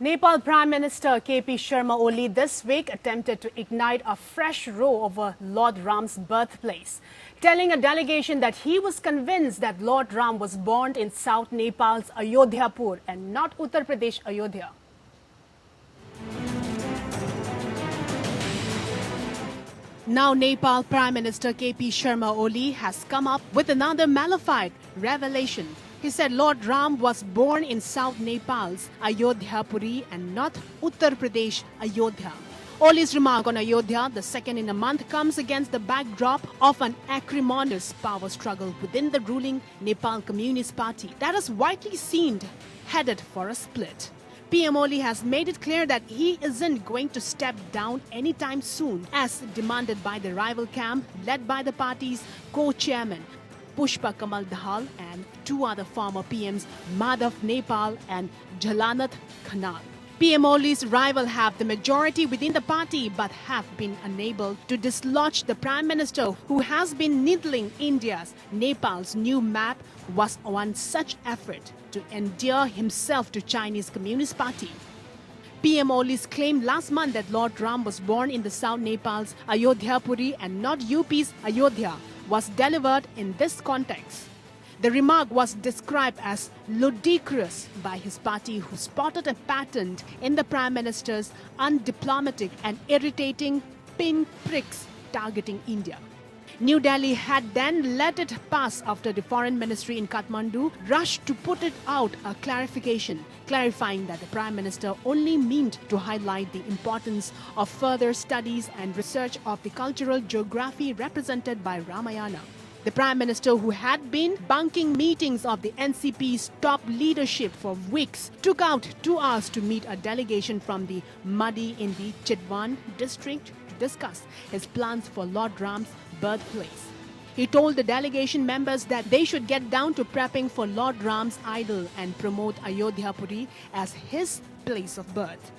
Nepal Prime Minister KP Sharma Oli this week attempted to ignite a fresh row over Lord Ram's birthplace, telling a delegation that he was convinced that Lord Ram was born in South Nepal's Ayodhyapuri and not Uttar Pradesh Ayodhya. Now Nepal Prime Minister KP Sharma Oli has come up with another malafide revelation. He said Lord Ram was born in South Nepal's Ayodhyapuri and not Uttar Pradesh Ayodhya. Oli's remark on Ayodhya, the second in a month, comes against the backdrop of an acrimonious power struggle within the ruling Nepal Communist Party that is widely seen headed for a split. PM Oli has made it clear that he isn't going to step down anytime soon, as demanded by the rival camp led by the party's co-chairman Pushpa Kamal Dahal and two other former PMs, Madhav Nepal and Jhalanath Khanal. PM Oli's rival have the majority within the party but have been unable to dislodge the Prime Minister, who has been needling India's Nepal's new map was one such effort to endear himself to Chinese Communist Party. PM Oli's claim last month that Lord Ram was born in the South Nepal's Ayodhyapuri and not UP's Ayodhya was delivered in this context. The remark was described as ludicrous by his party, who spotted a pattern in the Prime Minister's undiplomatic and irritating pinpricks targeting India. New Delhi had then let it pass after the Foreign Ministry in Kathmandu rushed to put it out a clarification, clarifying that the Prime Minister only meant to highlight the importance of further studies and research of the cultural geography represented by Ramayana. The Prime Minister, who had been bunking meetings of the NCP's top leadership for weeks, took out 2 hours to meet a delegation from the Madi in the Chitwan district to discuss his plans for Lord Ram's birthplace. He told the delegation members that they should get down to prepping for Lord Ram's idol and promote Ayodhyapuri as his place of birth.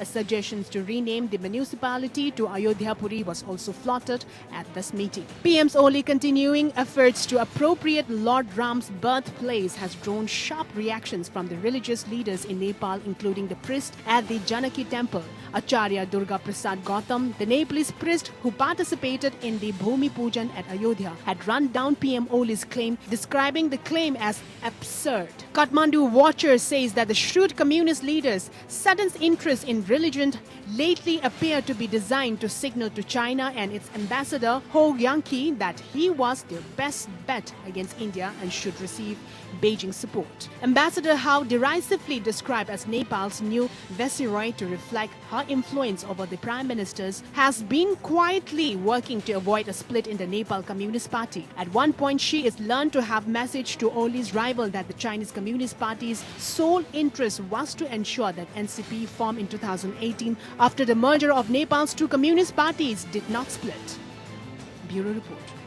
A suggestion to rename the municipality to Ayodhyapuri was also floated at this meeting. PM's Oli continuing efforts to appropriate Lord Ram's birthplace has drawn sharp reactions from the religious leaders in Nepal, including the priest at the Janaki temple, Acharya Durga Prasad Gautam, the Nepalese priest who participated in the Bhumi Pujan at Ayodhya, had run down PM Oli's claim, describing the claim as absurd. Kathmandu Watcher says that the shrewd communist leaders' sudden interest in religion lately appeared to be designed to signal to China and its ambassador Ho Yanqi that he was their best bet against India and should receive Beijing support. Ambassador Ho derisively described as Nepal's new viceroy to reflect her influence over the Prime Ministers, has been quietly working to avoid a split in the Nepal Communist Party. At one point, she is learned to have messaged to Oli's rival that the Chinese Communist Party's sole interest was to ensure that NCP formed in 2018 after the merger of Nepal's two communist parties did not split. Bureau Report.